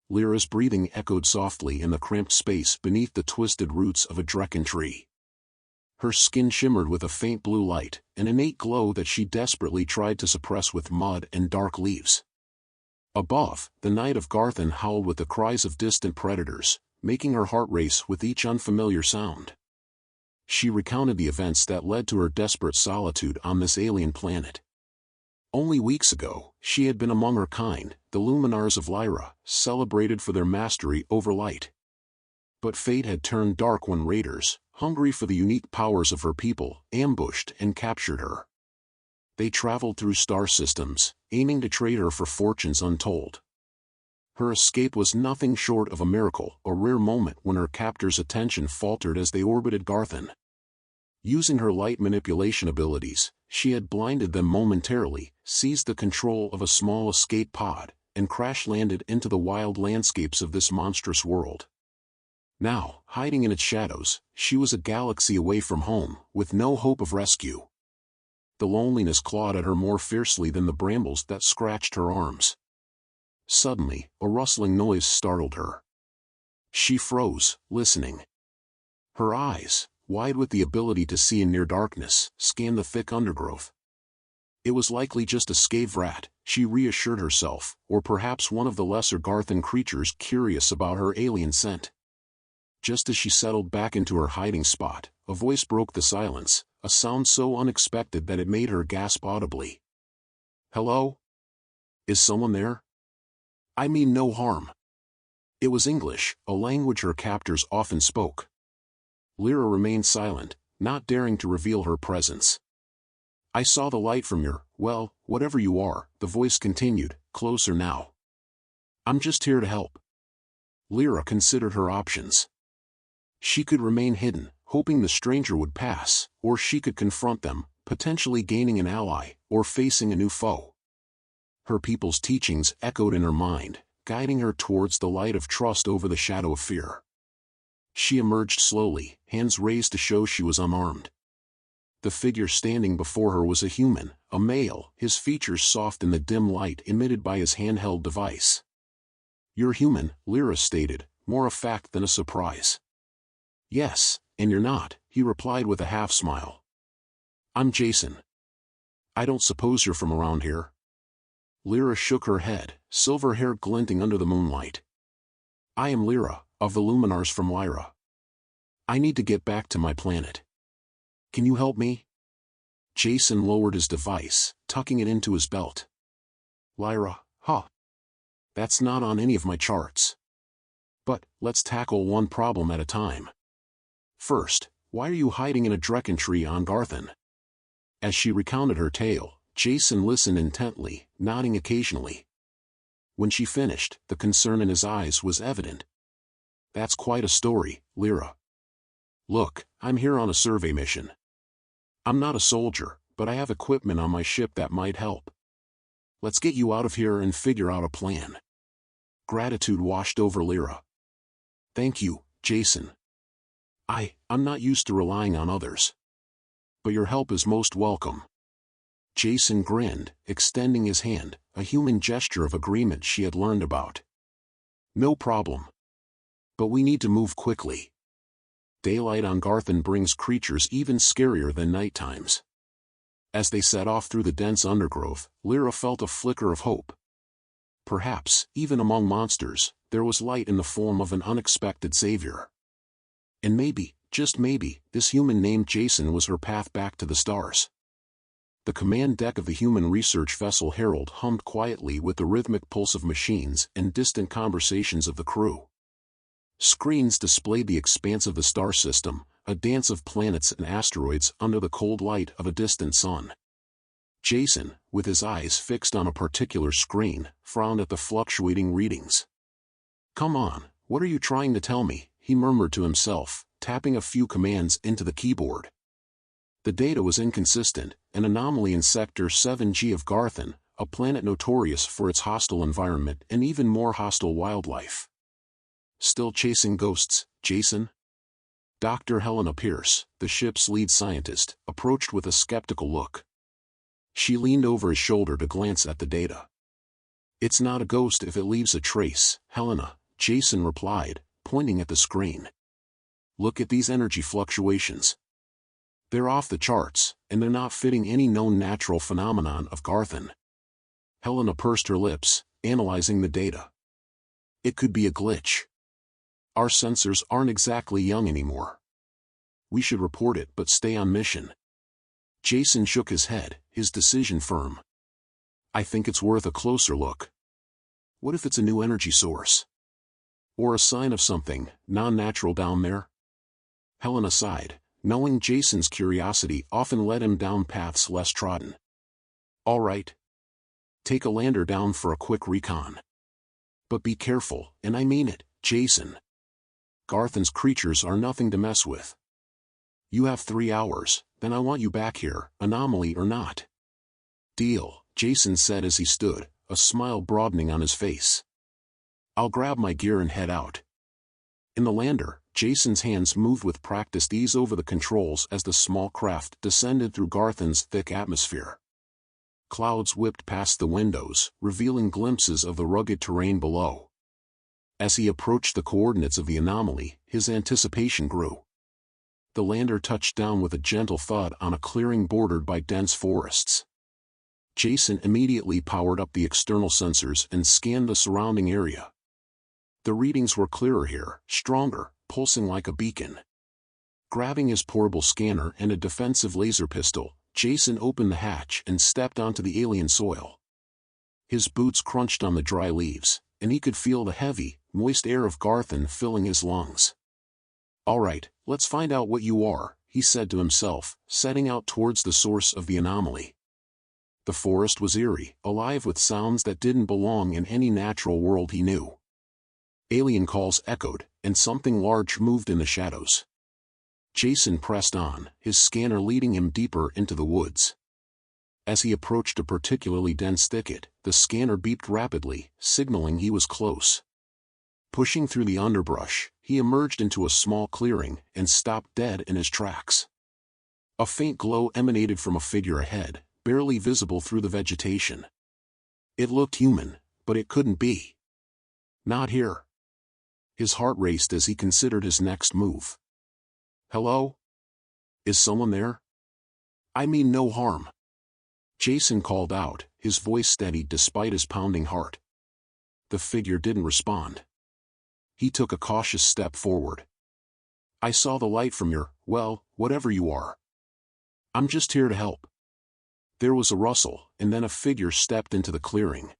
Lyra's breathing echoed softly in the cramped space beneath the twisted roots of a drekken tree. Her skin shimmered with a faint blue light, an innate glow that she desperately tried to suppress with mud and dark leaves. Above, the night of Garthen howled with the cries of distant predators, making her heart race with each unfamiliar sound. She recounted the events that led to her desperate solitude on this alien planet. Only weeks ago, she had been among her kind, the Luminars of Lyra, celebrated for their mastery over light. But fate had turned dark when raiders, hungry for the unique powers of her people, ambushed and captured her. They traveled through star systems, aiming to trade her for fortunes untold. Her escape was nothing short of a miracle, a rare moment when her captors' attention faltered as they orbited Garthen. Using her light manipulation abilities, she had blinded them momentarily, seized the control of a small escape pod, and crash-landed into the wild landscapes of this monstrous world. Now, hiding in its shadows, she was a galaxy away from home, with no hope of rescue. The loneliness clawed at her more fiercely than the brambles that scratched her arms. Suddenly, a rustling noise startled her. She froze, listening. Her eyes, wide with the ability to see in near darkness, scanned the thick undergrowth. It was likely just a scave rat, she reassured herself, or perhaps one of the lesser Garthen creatures curious about her alien scent. Just as she settled back into her hiding spot, a voice broke the silence, a sound so unexpected that it made her gasp audibly. "Hello? Is someone there? I mean no harm." It was English, a language her captors often spoke. Lyra remained silent, not daring to reveal her presence. "I saw the light from your, well, whatever you are," the voice continued, closer now. "I'm just here to help." Lyra considered her options. She could remain hidden, hoping the stranger would pass, or she could confront them, potentially gaining an ally, or facing a new foe. Her people's teachings echoed in her mind, guiding her towards the light of trust over the shadow of fear. She emerged slowly, hands raised to show she was unarmed. The figure standing before her was a human, a male, his features soft in the dim light emitted by his handheld device. "You're human," Lyra stated, more a fact than a surprise. "Yes, and you're not," he replied with a half-smile. "I'm Jason. I don't suppose you're from around here?" Lyra shook her head, silver hair glinting under the moonlight. "I am Lyra, of the Luminars from Lyra. I need to get back to my planet. Can you help me?" Jason lowered his device, tucking it into his belt. "Lyra, huh? That's not on any of my charts. But, let's tackle one problem at a time. First, why are you hiding in a drekken tree on Garthen?" As she recounted her tale, Jason listened intently, nodding occasionally. When she finished, the concern in his eyes was evident. "That's quite a story, Lyra. Look, I'm here on a survey mission. I'm not a soldier, but I have equipment on my ship that might help. Let's get you out of here and figure out a plan." Gratitude washed over Lyra. "Thank you, Jason. I'm not used to relying on others. But your help is most welcome." Jason grinned, extending his hand, a human gesture of agreement she had learned about. "No problem. But we need to move quickly. Daylight on Garthen brings creatures even scarier than night times." As they set off through the dense undergrowth, Lyra felt a flicker of hope. Perhaps, even among monsters, there was light in the form of an unexpected savior. And maybe, just maybe, this human named Jason was her path back to the stars. The command deck of the human research vessel Herald hummed quietly with the rhythmic pulse of machines and distant conversations of the crew. Screens displayed the expanse of the star system, a dance of planets and asteroids under the cold light of a distant sun. Jason, with his eyes fixed on a particular screen, frowned at the fluctuating readings. "Come on, what are you trying to tell me?" he murmured to himself, tapping a few commands into the keyboard. The data was inconsistent, an anomaly in Sector 7G of Garthen, a planet notorious for its hostile environment and even more hostile wildlife. "Still chasing ghosts, Jason?" Dr. Helena Pierce, the ship's lead scientist, approached with a skeptical look. She leaned over his shoulder to glance at the data. It's not a ghost if it leaves a trace, Helena, Jason replied, pointing at the screen. Look at these energy fluctuations. They're off the charts, and they're not fitting any known natural phenomenon of Garthan. Helena pursed her lips, analyzing the data. It could be a glitch. Our sensors aren't exactly young anymore. We should report it but stay on mission. Jason shook his head, his decision firm. I think it's worth a closer look. What if it's a new energy source? Or a sign of something non-natural down there? Helena sighed, knowing Jason's curiosity often led him down paths less trodden. All right. Take a lander down for a quick recon. But be careful, and I mean it, Jason. Garthan's creatures are nothing to mess with. You have 3 hours, then I want you back here, anomaly or not. Deal, Jason said as he stood, a smile broadening on his face. I'll grab my gear and head out. In the lander, Jason's hands moved with practiced ease over the controls as the small craft descended through Garthan's thick atmosphere. Clouds whipped past the windows, revealing glimpses of the rugged terrain below. As he approached the coordinates of the anomaly, his anticipation grew. The lander touched down with a gentle thud on a clearing bordered by dense forests. Jason immediately powered up the external sensors and scanned the surrounding area. The readings were clearer here, stronger, pulsing like a beacon. Grabbing his portable scanner and a defensive laser pistol, Jason opened the hatch and stepped onto the alien soil. His boots crunched on the dry leaves, and he could feel the heavy, moist air of Garthan filling his lungs. All right, let's find out what you are, he said to himself, setting out towards the source of the anomaly. The forest was eerie, alive with sounds that didn't belong in any natural world he knew. Alien calls echoed, and something large moved in the shadows. Jason pressed on, his scanner leading him deeper into the woods. As he approached a particularly dense thicket, the scanner beeped rapidly, signaling he was close. Pushing through the underbrush, he emerged into a small clearing and stopped dead in his tracks. A faint glow emanated from a figure ahead, barely visible through the vegetation. It looked human, but it couldn't be. Not here. His heart raced as he considered his next move. Hello? Is someone there? I mean no harm. Jason called out, his voice steady despite his pounding heart. The figure didn't respond. He took a cautious step forward. I saw the light from your, well, whatever you are. I'm just here to help. There was a rustle, and then a figure stepped into the clearing.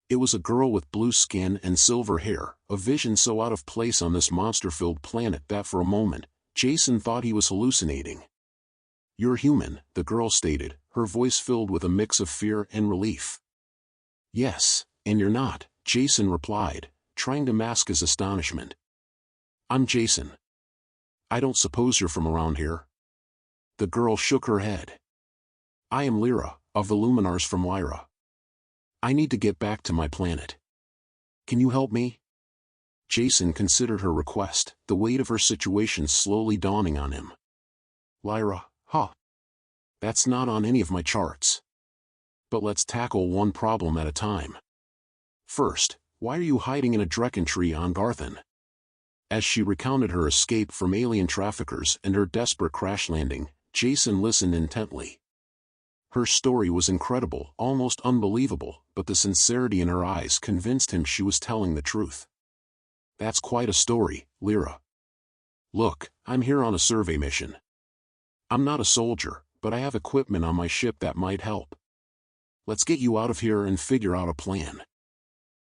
It was a girl with blue skin and silver hair, a vision so out of place on this monster-filled planet that for a moment, Jason thought he was hallucinating. You're human, the girl stated, her voice filled with a mix of fear and relief. Yes, and you're not, Jason replied, trying to mask his astonishment. I'm Jason. I don't suppose you're from around here? The girl shook her head. I am Lyra, of the Luminars from Lyra. I need to get back to my planet. Can you help me? Jason considered her request, the weight of her situation slowly dawning on him. Lyra, huh? That's not on any of my charts. But let's tackle one problem at a time. First, why are you hiding in a Drekken tree on Garthan? As she recounted her escape from alien traffickers and her desperate crash landing, Jason listened intently. Her story was incredible, almost unbelievable, but the sincerity in her eyes convinced him she was telling the truth. That's quite a story, Lyra. Look, I'm here on a survey mission. I'm not a soldier, but I have equipment on my ship that might help. Let's get you out of here and figure out a plan.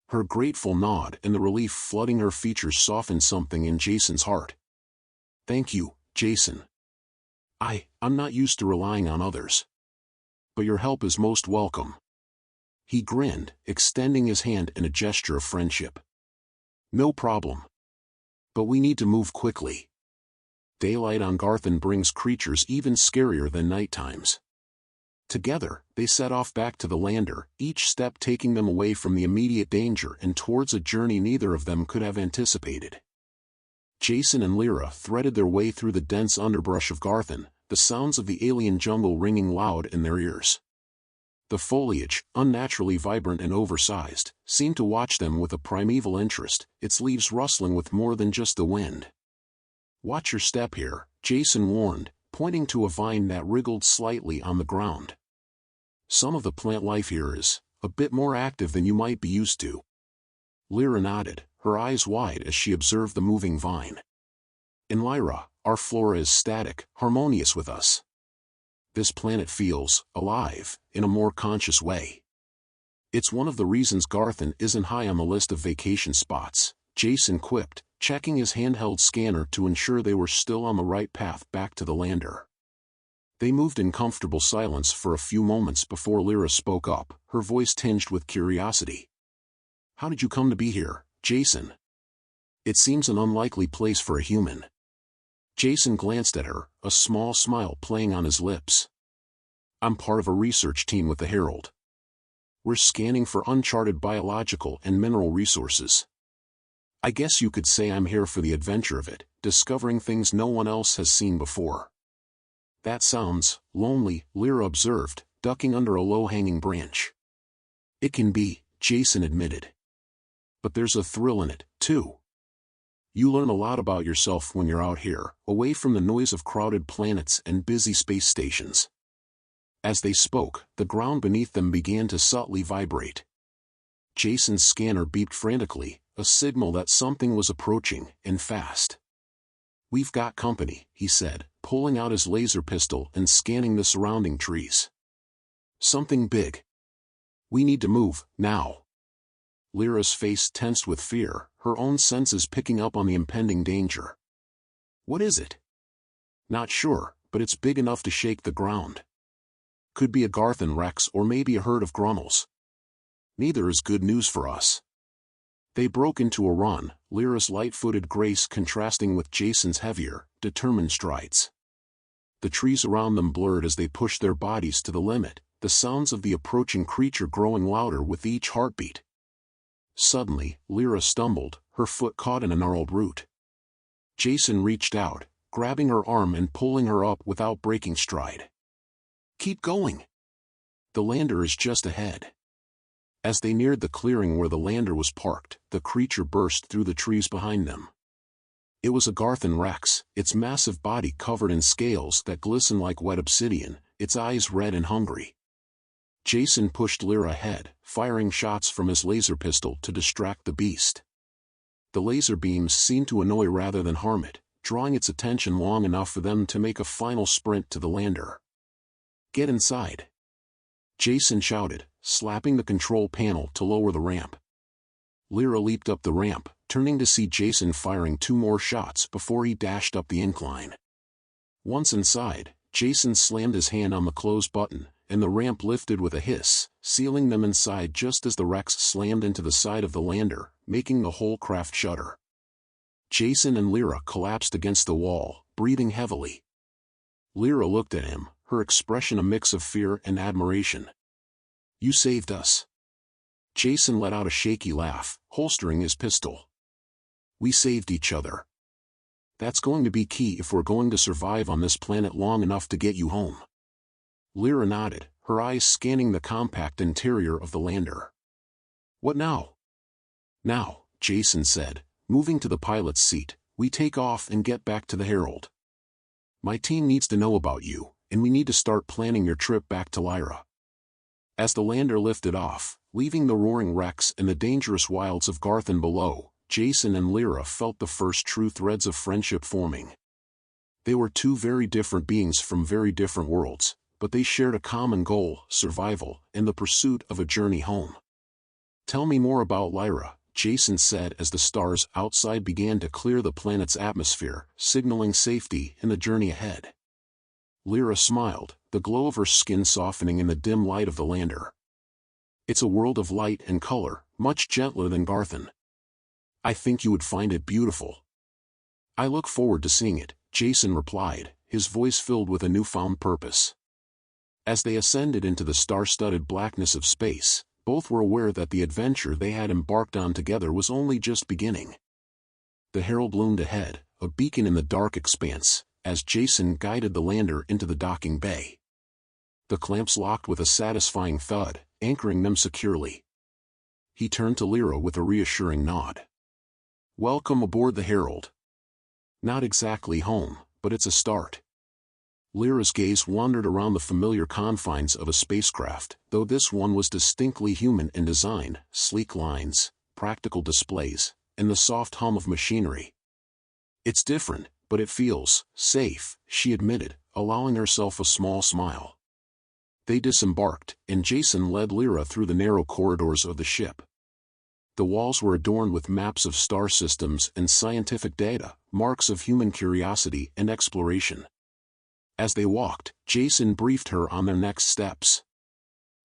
Her grateful nod and the relief flooding her features softened something in Jason's heart. Thank you, Jason. I'm not used to relying on others. But your help is most welcome. He grinned, extending his hand in a gesture of friendship. No problem. But we need to move quickly. Daylight on Garthan brings creatures even scarier than night times. Together, they set off back to the lander, each step taking them away from the immediate danger and towards a journey neither of them could have anticipated. Jason and Lyra threaded their way through the dense underbrush of Garthan, the sounds of the alien jungle ringing loud in their ears. The foliage, unnaturally vibrant and oversized, seemed to watch them with a primeval interest, its leaves rustling with more than just the wind. "Watch your step here," Jason warned, pointing to a vine that wriggled slightly on the ground. "Some of the plant life here is a bit more active than you might be used to." Lyra nodded, her eyes wide as she observed the moving vine. "In Lyra, our flora is static, harmonious with us. This planet feels alive, in a more conscious way. It's one of the reasons Garthan isn't high on the list of vacation spots," Jason quipped, checking his handheld scanner to ensure they were still on the right path back to the lander. They moved in comfortable silence for a few moments before Lyra spoke up, her voice tinged with curiosity. "How did you come to be here, Jason? It seems an unlikely place for a human." Jason glanced at her, a small smile playing on his lips. "I'm part of a research team with the Herald. We're scanning for uncharted biological and mineral resources. I guess you could say I'm here for the adventure of it, discovering things no one else has seen before." "That sounds lonely," Lyra observed, ducking under a low-hanging branch. "It can be," Jason admitted. "But there's a thrill in it, too. You learn a lot about yourself when you're out here, away from the noise of crowded planets and busy space stations." As they spoke, the ground beneath them began to subtly vibrate. Jason's scanner beeped frantically, a signal that something was approaching, and fast. "We've got company," he said, pulling out his laser pistol and scanning the surrounding trees. "Something big. We need to move, now." Lyra's face tensed with fear, her own senses picking up on the impending danger. "What is it?" "Not sure, but it's big enough to shake the ground. Could be a Garthan Rex or maybe a herd of Grummels. Neither is good news for us." They broke into a run, Lyra's light-footed grace contrasting with Jason's heavier, determined strides. The trees around them blurred as they pushed their bodies to the limit, the sounds of the approaching creature growing louder with each heartbeat. Suddenly, Lyra stumbled, her foot caught in a gnarled root. Jason reached out, grabbing her arm and pulling her up without breaking stride. "Keep going. The lander is just ahead." As they neared the clearing where the lander was parked, the creature burst through the trees behind them. It was a Garthan Rex, its massive body covered in scales that glistened like wet obsidian, its eyes red and hungry. Jason pushed Lyra ahead, firing shots from his laser pistol to distract the beast. The laser beams seemed to annoy rather than harm it, drawing its attention long enough for them to make a final sprint to the lander. "Get inside," Jason shouted, slapping the control panel to lower the ramp. Lyra leaped up the ramp, turning to see Jason firing 2 more shots before he dashed up the incline. Once inside, Jason slammed his hand on the close button, and the ramp lifted with a hiss, sealing them inside just as the Rex slammed into the side of the lander, making the whole craft shudder. Jason and Lyra collapsed against the wall, breathing heavily. Lyra looked at him, her expression a mix of fear and admiration. "You saved us." Jason let out a shaky laugh, holstering his pistol. "We saved each other. That's going to be key if we're going to survive on this planet long enough to get you home." Lyra nodded, her eyes scanning the compact interior of the lander. "What now?" "Now," Jason said, moving to the pilot's seat, "we take off and get back to the Herald. My team needs to know about you, and we need to start planning your trip back to Lyra." As the lander lifted off, leaving the roaring Rex and the dangerous wilds of Garthan below, Jason and Lyra felt the first true threads of friendship forming. They were 2 very different beings from very different worlds, but they shared a common goal, survival, and the pursuit of a journey home. "Tell me more about Lyra," Jason said as the stars outside began to clear the planet's atmosphere, signaling safety in the journey ahead. Lyra smiled, the glow of her skin softening in the dim light of the lander. "It's a world of light and color, much gentler than Garthan. I think you would find it beautiful." "I look forward to seeing it," Jason replied, his voice filled with a newfound purpose. As they ascended into the star-studded blackness of space, both were aware that the adventure they had embarked on together was only just beginning. The Herald loomed ahead, a beacon in the dark expanse, as Jason guided the lander into the docking bay. The clamps locked with a satisfying thud, anchoring them securely. He turned to Lyra with a reassuring nod. "Welcome aboard the Herald. Not exactly home, but it's a start." Lyra's gaze wandered around the familiar confines of a spacecraft, though this one was distinctly human in design: sleek lines, practical displays, and the soft hum of machinery. "It's different, but it feels safe," she admitted, allowing herself a small smile. They disembarked, and Jason led Lyra through the narrow corridors of the ship. The walls were adorned with maps of star systems and scientific data, marks of human curiosity and exploration. As they walked, Jason briefed her on their next steps.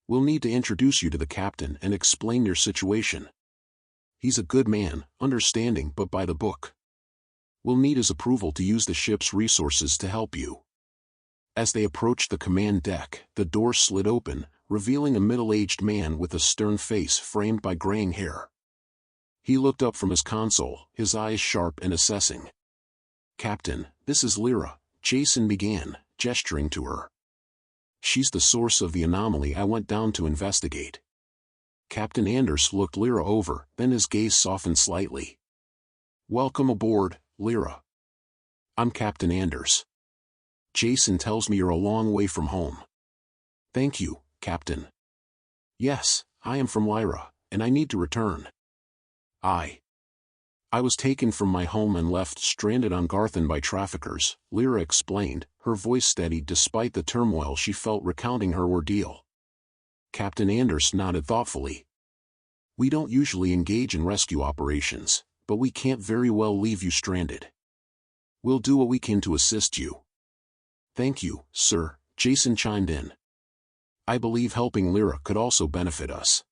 "We'll need to introduce you to the captain and explain your situation. He's a good man, understanding but by the book. We'll need his approval to use the ship's resources to help you." As they approached the command deck, the door slid open, revealing a middle-aged man with a stern face framed by graying hair. He looked up from his console, his eyes sharp and assessing. "Captain, this is Lyra," Jason began, gesturing to her. "She's the source of the anomaly I went down to investigate." Captain Anders looked Lyra over, then his gaze softened slightly. "Welcome aboard, Lyra. I'm Captain Anders. Jason tells me you're a long way from home." "Thank you, Captain." "Yes, I am from Lyra, and I need to return. I was taken from my home and left stranded on Garthan by traffickers," Lyra explained, her voice steady despite the turmoil she felt recounting her ordeal. Captain Anders nodded thoughtfully. "We don't usually engage in rescue operations, but we can't very well leave you stranded. We'll do what we can to assist you." "Thank you, sir," Jason chimed in. "I believe helping Lyra could also benefit us.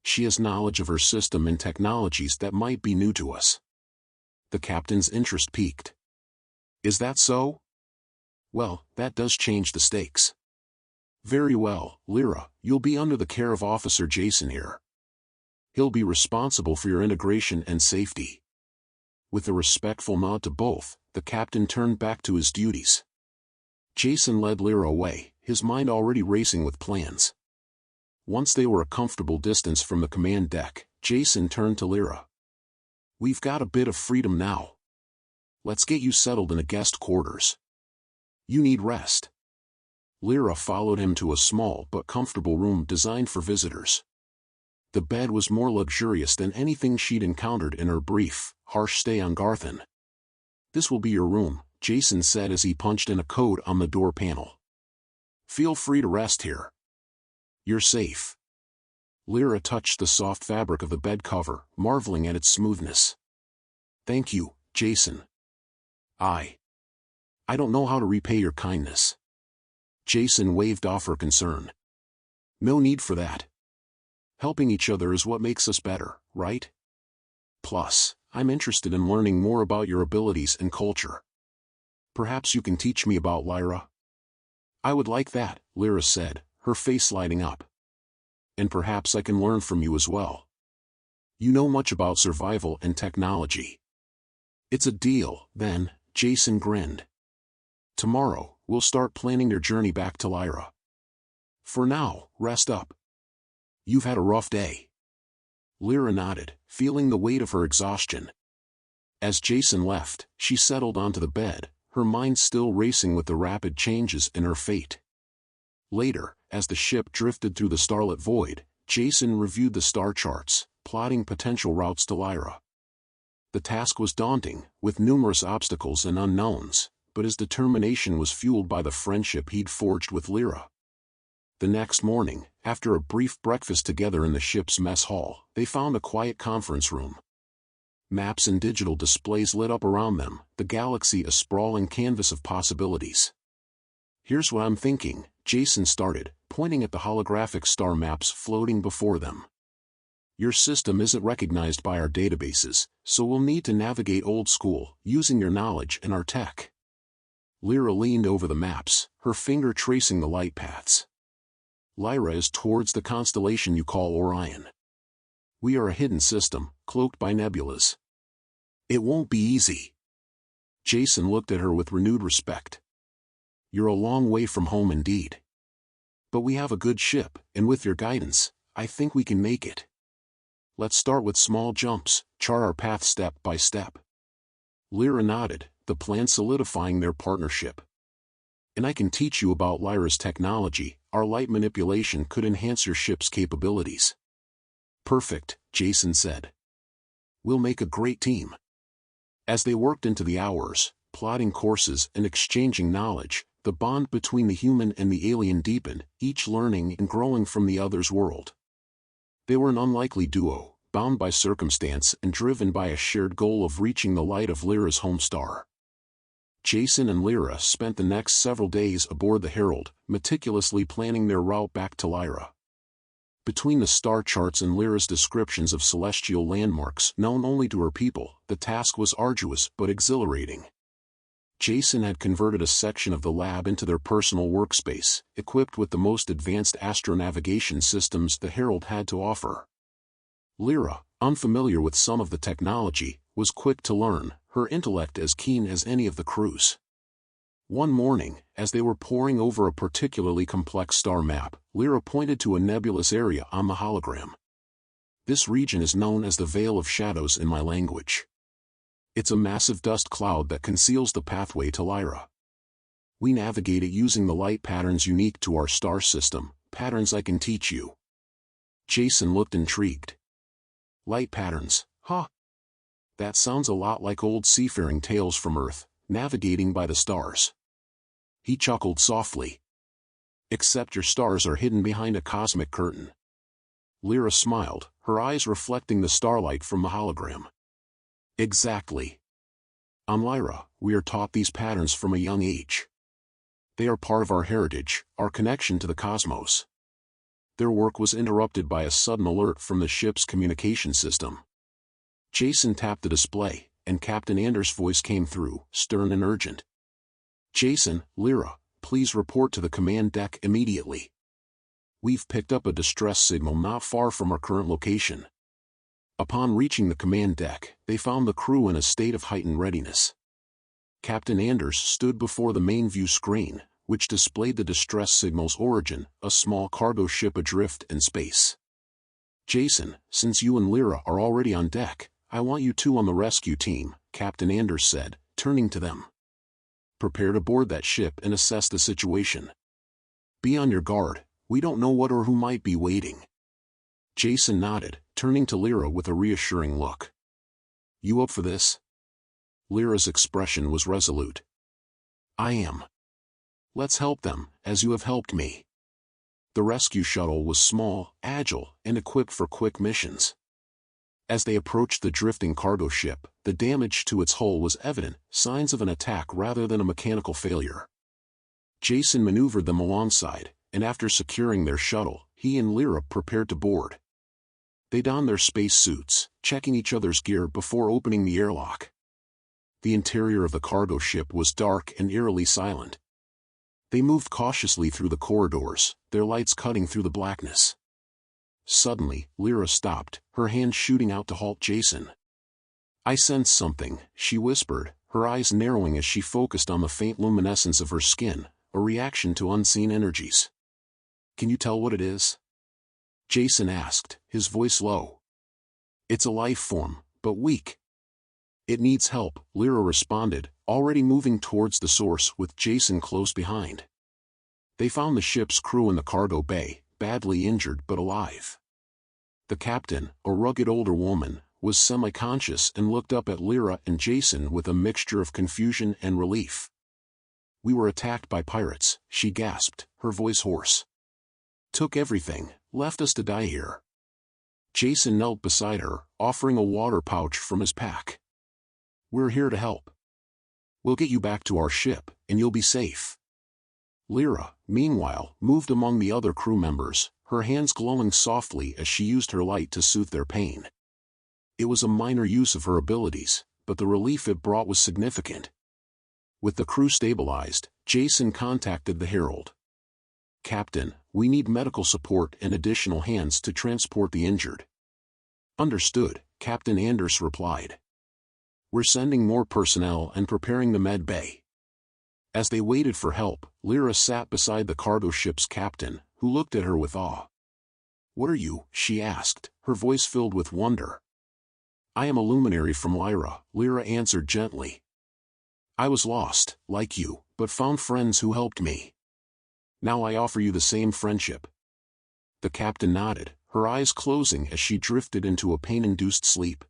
She has knowledge of her system and technologies that might be new to us." The captain's interest piqued. "Is that so? Well, that does change the stakes." "Very well, Lyra, you'll be under the care of Officer Jason here. He'll be responsible for your integration and safety." With a respectful nod to both, the captain turned back to his duties. Jason led Lyra away, his mind already racing with plans. Once they were a comfortable distance from the command deck, Jason turned to Lyra. "We've got a bit of freedom now. Let's get you settled in a guest quarters. You need rest." Lyra followed him to a small but comfortable room designed for visitors. The bed was more luxurious than anything she'd encountered in her brief, harsh stay on Garthan. "This will be your room," Jason said as he punched in a code on the door panel. "Feel free to rest here. You're safe." Lyra touched the soft fabric of the bed cover, marveling at its smoothness. "Thank you, Jason. I don't know how to repay your kindness." Jason waved off her concern. "No need for that. Helping each other is what makes us better, right? Plus, I'm interested in learning more about your abilities and culture. Perhaps you can teach me about Lyra?" "I would like that," Lyra said, her face lighting up. "And perhaps I can learn from you as well. You know much about survival and technology." "It's a deal, then," Jason grinned. "Tomorrow, we'll start planning your journey back to Lyra. For now, rest up. You've had a rough day." Lyra nodded, feeling the weight of her exhaustion. As Jason left, she settled onto the bed, her mind still racing with the rapid changes in her fate. Later, as the ship drifted through the starlit void, Jason reviewed the star charts, plotting potential routes to Lyra. The task was daunting, with numerous obstacles and unknowns, but his determination was fueled by the friendship he'd forged with Lyra. The next morning, after a brief breakfast together in the ship's mess hall, they found a quiet conference room. Maps and digital displays lit up around them, the galaxy a sprawling canvas of possibilities. "Here's what I'm thinking," Jason started, pointing at the holographic star maps floating before them. "Your system isn't recognized by our databases, so we'll need to navigate old school, using your knowledge and our tech." Lyra leaned over the maps, her finger tracing the light paths. "Lyra is towards the constellation you call Orion. We are a hidden system, cloaked by nebulas. It won't be easy." Jason looked at her with renewed respect. "You're a long way from home indeed. But we have a good ship, and with your guidance, I think we can make it. Let's start with small jumps, chart our path step by step. Lyra nodded, the plan solidifying their partnership. And I can teach you about Lyra's technology. Our light manipulation could enhance your ship's capabilities. Perfect, Jason said. We'll make a great team. As they worked into the hours, plotting courses and exchanging knowledge, the bond between the human and the alien deepened, each learning and growing from the other's world. They were an unlikely duo, bound by circumstance and driven by a shared goal of reaching the light of Lyra's home star. Jason and Lyra spent the next several days aboard the Herald, meticulously planning their route back to Lyra. Between the star charts and Lyra's descriptions of celestial landmarks known only to her people, the task was arduous but exhilarating. Jason had converted a section of the lab into their personal workspace, equipped with the most advanced astronavigation systems the Herald had to offer. Lyra, unfamiliar with some of the technology, was quick to learn, her intellect as keen as any of the crew's. One morning, as they were poring over a particularly complex star map, Lyra pointed to a nebulous area on the hologram. This region is known as the Veil of Shadows in my language. It's a massive dust cloud that conceals the pathway to Lyra. We navigate it using the light patterns unique to our star system, patterns I can teach you. Jason looked intrigued. Light patterns, huh? That sounds a lot like old seafaring tales from Earth, navigating by the stars. He chuckled softly. Except your stars are hidden behind a cosmic curtain. Lyra smiled, her eyes reflecting the starlight from the hologram. Exactly. On Lyra, we are taught these patterns from a young age. They are part of our heritage, our connection to the cosmos. Their work was interrupted by a sudden alert from the ship's communication system. Jason tapped the display, and Captain Anders' voice came through, stern and urgent. Jason, Lyra, please report to the command deck immediately. We've picked up a distress signal not far from our current location. Upon reaching the command deck, they found the crew in a state of heightened readiness. Captain Anders stood before the main view screen, which displayed the distress signal's origin, a small cargo ship adrift in space. Jason, since you and Lyra are already on deck, I want you two on the rescue team, Captain Anders said, turning to them. Prepare to board that ship and assess the situation. Be on your guard, we don't know what or who might be waiting. Jason nodded, turning to Lyra with a reassuring look. You up for this? Lyra's expression was resolute. I am. Let's help them, as you have helped me. The rescue shuttle was small, agile, and equipped for quick missions. As they approached the drifting cargo ship, the damage to its hull was evident, signs of an attack rather than a mechanical failure. Jason maneuvered them alongside, and after securing their shuttle, he and Lyra prepared to board. They donned their space suits, checking each other's gear before opening the airlock. The interior of the cargo ship was dark and eerily silent. They moved cautiously through the corridors, their lights cutting through the blackness. Suddenly, Lyra stopped, her hand shooting out to halt Jason. I sense something, she whispered, her eyes narrowing as she focused on the faint luminescence of her skin, a reaction to unseen energies. Can you tell what it is? Jason asked, his voice low. It's a life form, but weak. It needs help, Lyra responded, already moving towards the source with Jason close behind. They found the ship's crew in the cargo bay, badly injured but alive. The captain, a rugged older woman, was semi-conscious and looked up at Lyra and Jason with a mixture of confusion and relief. We were attacked by pirates, she gasped, her voice hoarse. Took everything, left us to die here. Jason knelt beside her, offering a water pouch from his pack. We're here to help. We'll get you back to our ship, and you'll be safe. Lyra, meanwhile, moved among the other crew members, her hands glowing softly as she used her light to soothe their pain. It was a minor use of her abilities, but the relief it brought was significant. With the crew stabilized, Jason contacted the Herald. Captain, we need medical support and additional hands to transport the injured. Understood, Captain Anders replied. We're sending more personnel and preparing the med bay. As they waited for help, Lyra sat beside the cargo ship's captain, who looked at her with awe. "What are you?" she asked, her voice filled with wonder. "I am a luminary from Lyra," Lyra answered gently. "I was lost, like you, but found friends who helped me. Now I offer you the same friendship." The captain nodded, her eyes closing as she drifted into a pain-induced sleep.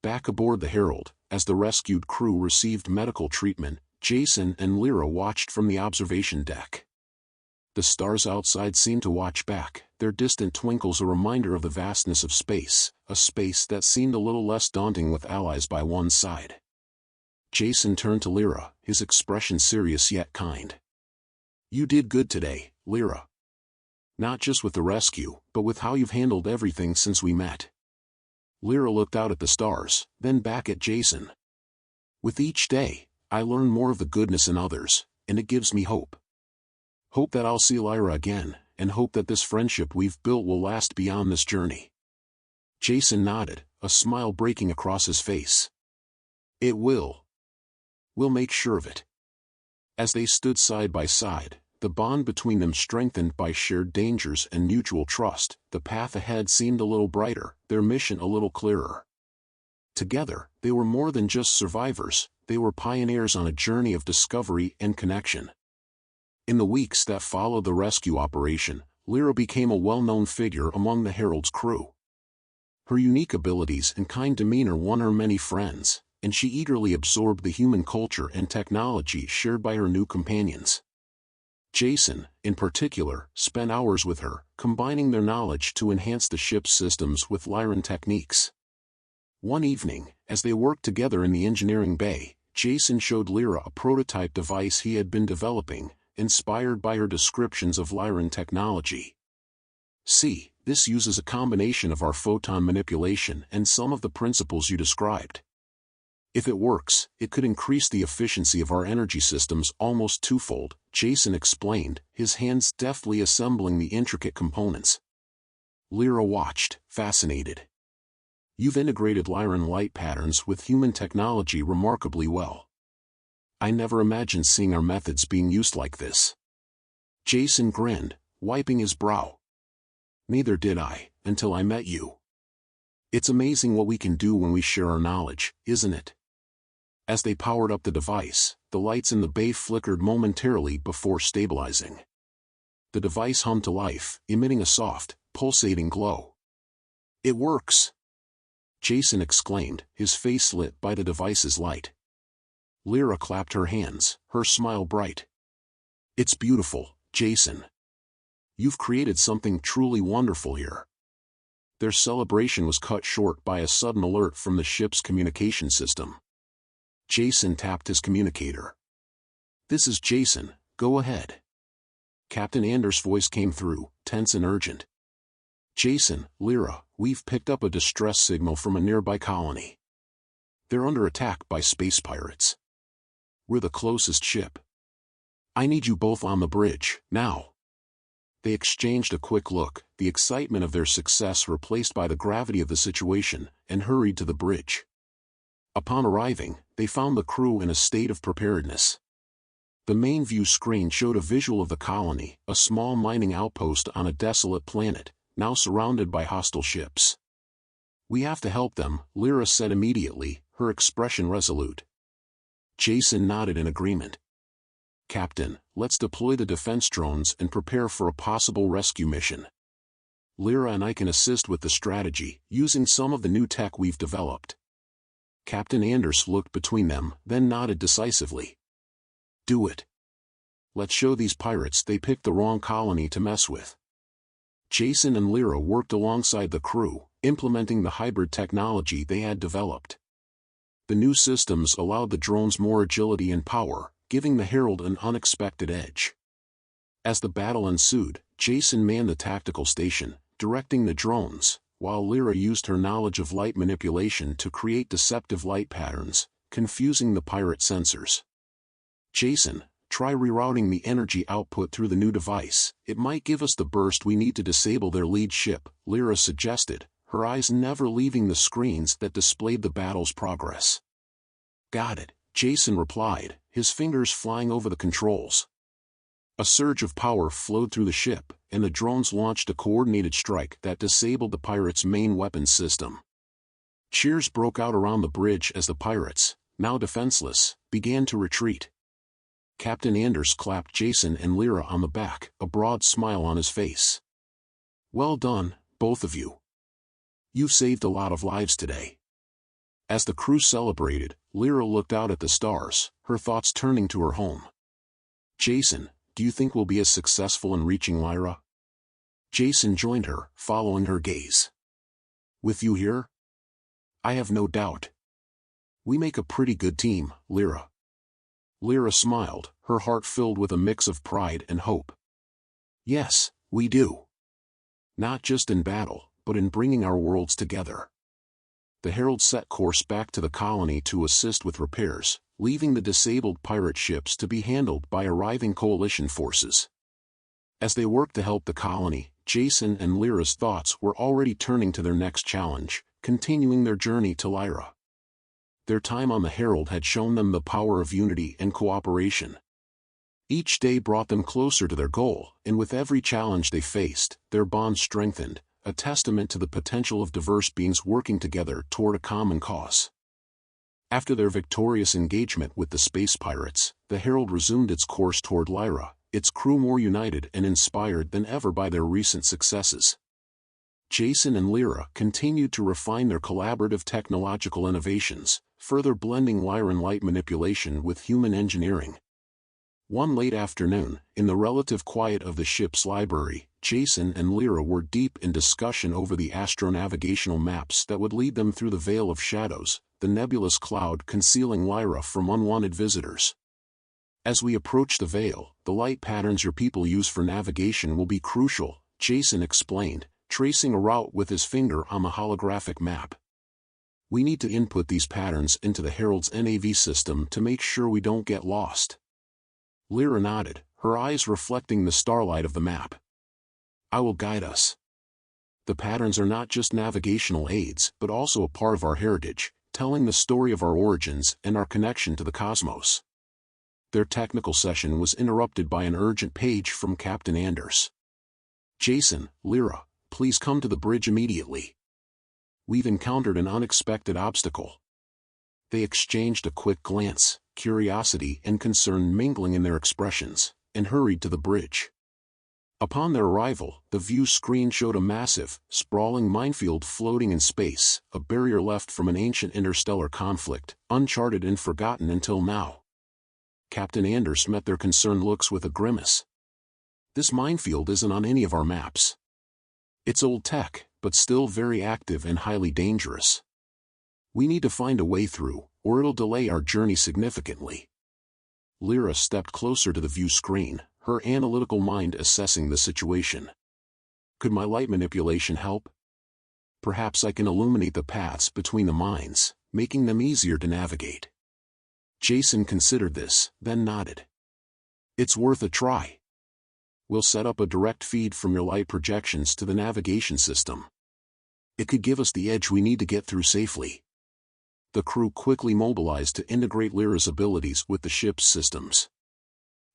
Back aboard the Herald, as the rescued crew received medical treatment, Jason and Lyra watched from the observation deck. The stars outside seemed to watch back, their distant twinkles a reminder of the vastness of space, a space that seemed a little less daunting with allies by one's side. Jason turned to Lyra, his expression serious yet kind. "You did good today, Lyra. Not just with the rescue, but with how you've handled everything since we met." Lyra looked out at the stars, then back at Jason. "With each day, I learn more of the goodness in others, and it gives me hope. Hope that I'll see Lyra again, and hope that this friendship we've built will last beyond this journey." Jason nodded, a smile breaking across his face. "It will. We'll make sure of it." As they stood side by side, the bond between them strengthened by shared dangers and mutual trust, the path ahead seemed a little brighter, their mission a little clearer. Together, they were more than just survivors, they were pioneers on a journey of discovery and connection. In the weeks that followed the rescue operation, Lyra became a well-known figure among the Herald's crew. Her unique abilities and kind demeanor won her many friends, and she eagerly absorbed the human culture and technology shared by her new companions. Jason, in particular, spent hours with her, combining their knowledge to enhance the ship's systems with Lyran techniques. One evening, as they worked together in the engineering bay, Jason showed Lyra a prototype device he had been developing, inspired by her descriptions of Lyran technology. "See, this uses a combination of our photon manipulation and some of the principles you described. If it works, it could increase the efficiency of our energy systems almost twofold," Jason explained, his hands deftly assembling the intricate components. Lyra watched, fascinated. "You've integrated Lyran light patterns with human technology remarkably well. I never imagined seeing our methods being used like this." Jason grinned, wiping his brow. "Neither did I, until I met you. It's amazing what we can do when we share our knowledge, isn't it?" As they powered up the device, the lights in the bay flickered momentarily before stabilizing. The device hummed to life, emitting a soft, pulsating glow. "It works!" Jason exclaimed, his face lit by the device's light. Lyra clapped her hands, her smile bright. "It's beautiful, Jason. You've created something truly wonderful here." Their celebration was cut short by a sudden alert from the ship's communication system. Jason tapped his communicator. "This is Jason, go ahead." Captain Anders' voice came through, tense and urgent. "Jason, Lyra, we've picked up a distress signal from a nearby colony. They're under attack by space pirates. We're the closest ship. I need you both on the bridge, now." They exchanged a quick look, the excitement of their success replaced by the gravity of the situation, and hurried to the bridge. Upon arriving, they found the crew in a state of preparedness. The main view screen showed a visual of the colony, a small mining outpost on a desolate planet, now surrounded by hostile ships. "We have to help them," Lyra said immediately, her expression resolute. Jason nodded in agreement. "Captain, let's deploy the defense drones and prepare for a possible rescue mission. Lyra and I can assist with the strategy, using some of the new tech we've developed." Captain Anders looked between them, then nodded decisively. "Do it. Let's show these pirates they picked the wrong colony to mess with." Jason and Lyra worked alongside the crew, implementing the hybrid technology they had developed. The new systems allowed the drones more agility and power, giving the Herald an unexpected edge. As the battle ensued, Jason manned the tactical station, directing the drones, while Lyra used her knowledge of light manipulation to create deceptive light patterns, confusing the pirate sensors. "Jason, try rerouting the energy output through the new device. It might give us the burst we need to disable their lead ship," Lyra suggested, her eyes never leaving the screens that displayed the battle's progress. "Got it," Jason replied, his fingers flying over the controls. A surge of power flowed through the ship, and the drones launched a coordinated strike that disabled the pirates' main weapons system. Cheers broke out around the bridge as the pirates, now defenseless, began to retreat. Captain Anders clapped Jason and Lyra on the back, a broad smile on his face. "Well done, both of you. You've saved a lot of lives today." As the crew celebrated, Lyra looked out at the stars, her thoughts turning to her home. "Jason, do you think we'll be as successful in reaching Lyra?" Jason joined her, following her gaze. "With you here? I have no doubt. We make a pretty good team, Lyra." Lyra smiled, her heart filled with a mix of pride and hope. "Yes, we do. Not just in battle, but in bringing our worlds together." The Herald set course back to the colony to assist with repairs, leaving the disabled pirate ships to be handled by arriving coalition forces. As they worked to help the colony, Jason and Lyra's thoughts were already turning to their next challenge, continuing their journey to Lyra. Their time on the Herald had shown them the power of unity and cooperation. Each day brought them closer to their goal, and with every challenge they faced, their bond strengthened, a testament to the potential of diverse beings working together toward a common cause. After their victorious engagement with the space pirates, the Herald resumed its course toward Lyra, its crew more united and inspired than ever by their recent successes. Jason and Lyra continued to refine their collaborative technological innovations, further blending Lyran light manipulation with human engineering. One late afternoon, in the relative quiet of the ship's library, Jason and Lyra were deep in discussion over the astronavigational maps that would lead them through the Veil of Shadows, the nebulous cloud concealing Lyra from unwanted visitors. "As we approach the Veil, the light patterns your people use for navigation will be crucial," Jason explained, tracing a route with his finger on the holographic map. "We need to input these patterns into the Herald's NAV system to make sure we don't get lost." Lyra nodded, her eyes reflecting the starlight of the map. "I will guide us. The patterns are not just navigational aids but also a part of our heritage, telling the story of our origins and our connection to the cosmos." Their technical session was interrupted by an urgent page from Captain Anders. "Jason, Lyra, please come to the bridge immediately. We've encountered an unexpected obstacle." They exchanged a quick glance, curiosity and concern mingling in their expressions, and hurried to the bridge. Upon their arrival, the view screen showed a massive, sprawling minefield floating in space, a barrier left from an ancient interstellar conflict, uncharted and forgotten until now. Captain Anders met their concerned looks with a grimace. "This minefield isn't on any of our maps. It's old tech, but still very active and highly dangerous. We need to find a way through, or it'll delay our journey significantly." Lyra stepped closer to the view screen, her analytical mind assessing the situation. "Could my light manipulation help? Perhaps I can illuminate the paths between the mines, making them easier to navigate." Jason considered this, then nodded. "It's worth a try. We'll set up a direct feed from your light projections to the navigation system. It could give us the edge we need to get through safely." The crew quickly mobilized to integrate Lyra's abilities with the ship's systems.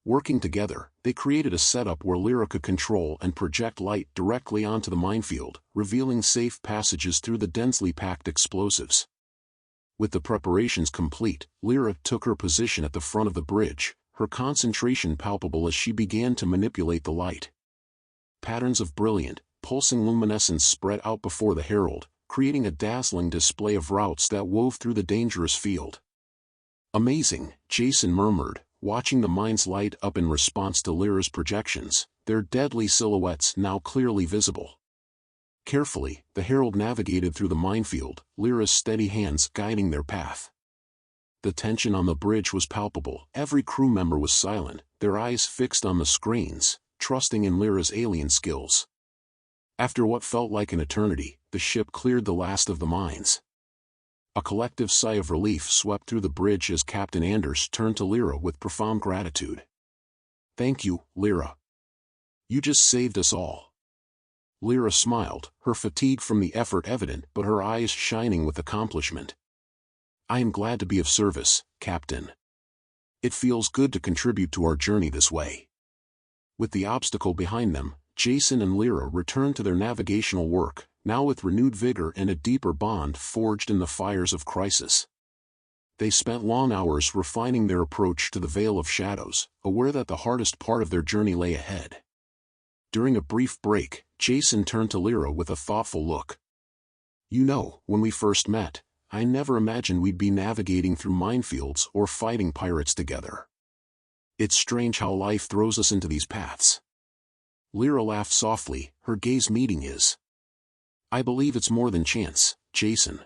Working together, they created a setup where Lyra could control and project light directly onto the minefield, revealing safe passages through the densely packed explosives. With the preparations complete, Lyra took her position at the front of the bridge, her concentration palpable as she began to manipulate the light. Patterns of brilliant, pulsing luminescence spread out before the Herald, creating a dazzling display of routes that wove through the dangerous field. "Amazing," Jason murmured, watching the mines light up in response to Lyra's projections, their deadly silhouettes now clearly visible. Carefully, the Herald navigated through the minefield, Lyra's steady hands guiding their path. The tension on the bridge was palpable, every crew member was silent, their eyes fixed on the screens, trusting in Lyra's alien skills. After what felt like an eternity, the ship cleared the last of the mines. A collective sigh of relief swept through the bridge as Captain Anders turned to Lyra with profound gratitude. "Thank you, Lyra. You just saved us all." Lyra smiled, her fatigue from the effort evident but her eyes shining with accomplishment. "I am glad to be of service, Captain. It feels good to contribute to our journey this way." With the obstacle behind them, Jason and Lyra returned to their navigational work, now with renewed vigor and a deeper bond forged in the fires of crisis. They spent long hours refining their approach to the Veil of Shadows, aware that the hardest part of their journey lay ahead. During a brief break, Jason turned to Lyra with a thoughtful look. "You know, when we first met, I never imagined we'd be navigating through minefields or fighting pirates together. It's strange how life throws us into these paths." Lyra laughed softly, her gaze meeting his. "I believe it's more than chance, Jason.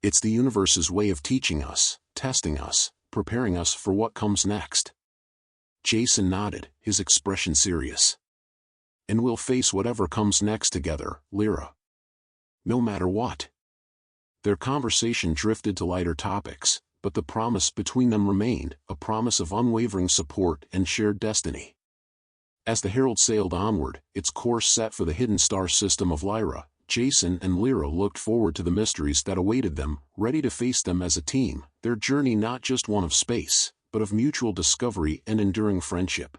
It's the universe's way of teaching us, testing us, preparing us for what comes next." Jason nodded, his expression serious. "And we'll face whatever comes next together, Lyra. No matter what." Their conversation drifted to lighter topics, but the promise between them remained, a promise of unwavering support and shared destiny. As the Herald sailed onward, its course set for the hidden star system of Lyra, Jason and Lyra looked forward to the mysteries that awaited them, ready to face them as a team, their journey not just one of space, but of mutual discovery and enduring friendship.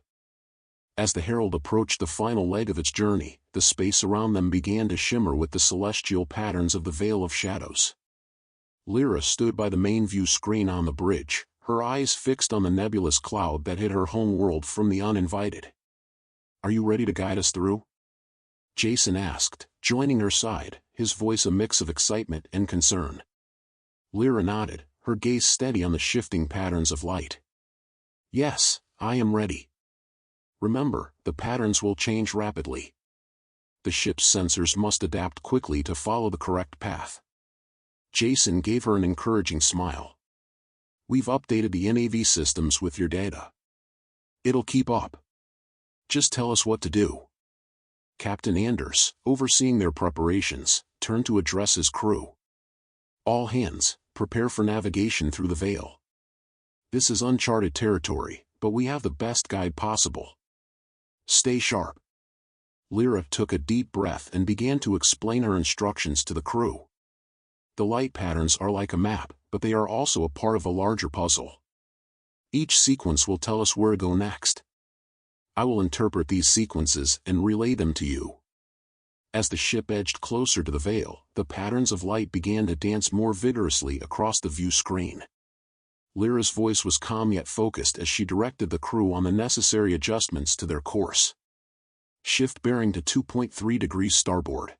As the Herald approached the final leg of its journey, the space around them began to shimmer with the celestial patterns of the Veil of Shadows. Lyra stood by the main view screen on the bridge, her eyes fixed on the nebulous cloud that hid her home world from the uninvited. "Are you ready to guide us through?" Jason asked, joining her side, his voice a mix of excitement and concern. Lyra nodded, her gaze steady on the shifting patterns of light. "Yes, I am ready. Remember, the patterns will change rapidly. The ship's sensors must adapt quickly to follow the correct path." Jason gave her an encouraging smile. "We've updated the NAV systems with your data. It'll keep up. Just tell us what to do." Captain Anders, overseeing their preparations, turned to address his crew. "All hands, prepare for navigation through the Veil. This is uncharted territory, but we have the best guide possible. Stay sharp." Lyra took a deep breath and began to explain her instructions to the crew. "The light patterns are like a map, but they are also a part of a larger puzzle. Each sequence will tell us where to go next. I will interpret these sequences and relay them to you." As the ship edged closer to the Veil, the patterns of light began to dance more vigorously across the view screen. Lyra's voice was calm yet focused as she directed the crew on the necessary adjustments to their course. "Shift bearing to 2.3 degrees starboard.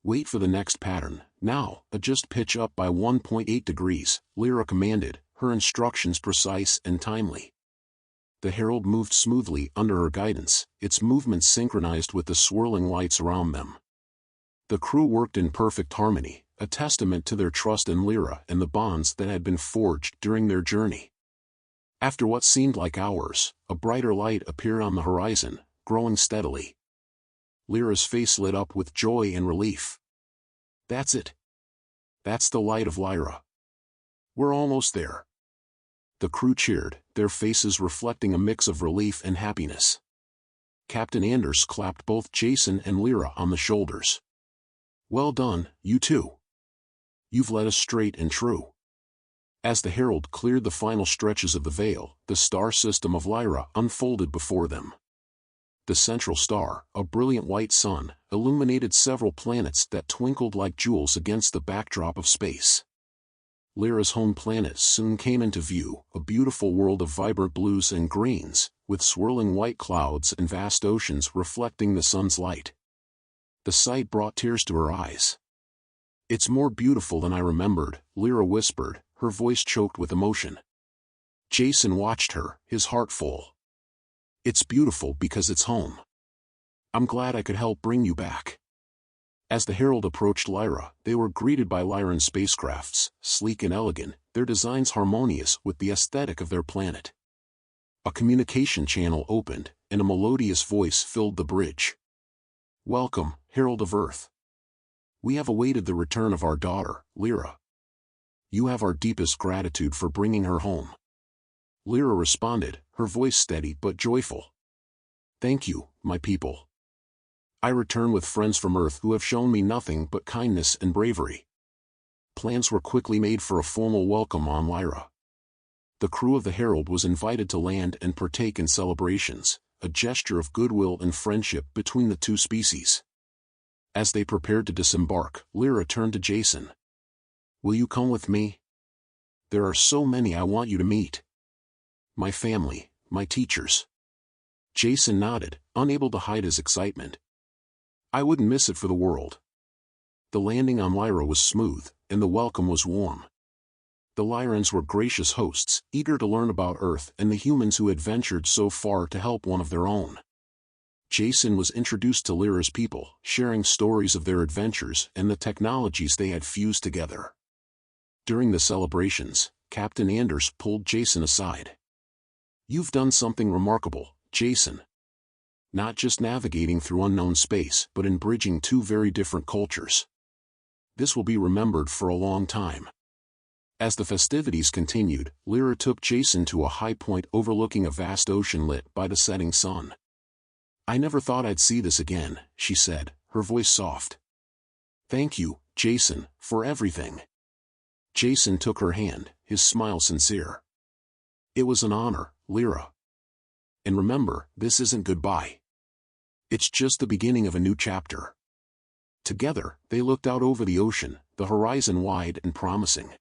Wait for the next pattern. Now, adjust pitch up by 1.8 degrees, Lyra commanded, her instructions precise and timely. The Herald moved smoothly under her guidance, its movements synchronized with the swirling lights around them. The crew worked in perfect harmony, a testament to their trust in Lyra and the bonds that had been forged during their journey. After what seemed like hours, a brighter light appeared on the horizon, growing steadily. Lyra's face lit up with joy and relief. "That's it. That's the light of Lyra. We're almost there." The crew cheered, their faces reflecting a mix of relief and happiness. Captain Anders clapped both Jason and Lyra on the shoulders. "Well done, you two. You've led us straight and true." As the Herald cleared the final stretches of the Veil, the star system of Lyra unfolded before them. The central star, a brilliant white sun, illuminated several planets that twinkled like jewels against the backdrop of space. Lyra's home planet soon came into view, a beautiful world of vibrant blues and greens, with swirling white clouds and vast oceans reflecting the sun's light. The sight brought tears to her eyes. "It's more beautiful than I remembered," Lyra whispered, her voice choked with emotion. Jason watched her, his heart full. "It's beautiful because it's home. I'm glad I could help bring you back." As the Herald approached Lyra, they were greeted by Lyran spacecrafts, sleek and elegant, their designs harmonious with the aesthetic of their planet. A communication channel opened, and a melodious voice filled the bridge. "Welcome, Herald of Earth. We have awaited the return of our daughter, Lyra. You have our deepest gratitude for bringing her home." Lyra responded, her voice steady but joyful. "Thank you, my people. I return with friends from Earth who have shown me nothing but kindness and bravery." Plans were quickly made for a formal welcome on Lyra. The crew of the Herald was invited to land and partake in celebrations, a gesture of goodwill and friendship between the two species. As they prepared to disembark, Lyra turned to Jason. "Will you come with me? There are so many I want you to meet. My family, my teachers." Jason nodded, unable to hide his excitement. "I wouldn't miss it for the world." The landing on Lyra was smooth, and the welcome was warm. The Lyrans were gracious hosts, eager to learn about Earth and the humans who had ventured so far to help one of their own. Jason was introduced to Lyra's people, sharing stories of their adventures and the technologies they had fused together. During the celebrations, Captain Anders pulled Jason aside. "You've done something remarkable, Jason. Not just navigating through unknown space, but in bridging two very different cultures. This will be remembered for a long time." As the festivities continued, Lyra took Jason to a high point overlooking a vast ocean lit by the setting sun. "I never thought I'd see this again," she said, her voice soft. "Thank you, Jason, for everything." Jason took her hand, his smile sincere. "It was an honor, Lyra. And remember, this isn't goodbye. It's just the beginning of a new chapter." Together, they looked out over the ocean, the horizon wide and promising.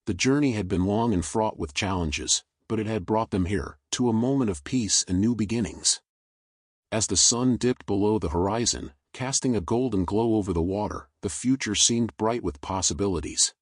The journey had been long and fraught with challenges, but it had brought them here, to a moment of peace and new beginnings. As the sun dipped below the horizon, casting a golden glow over the water, the future seemed bright with possibilities.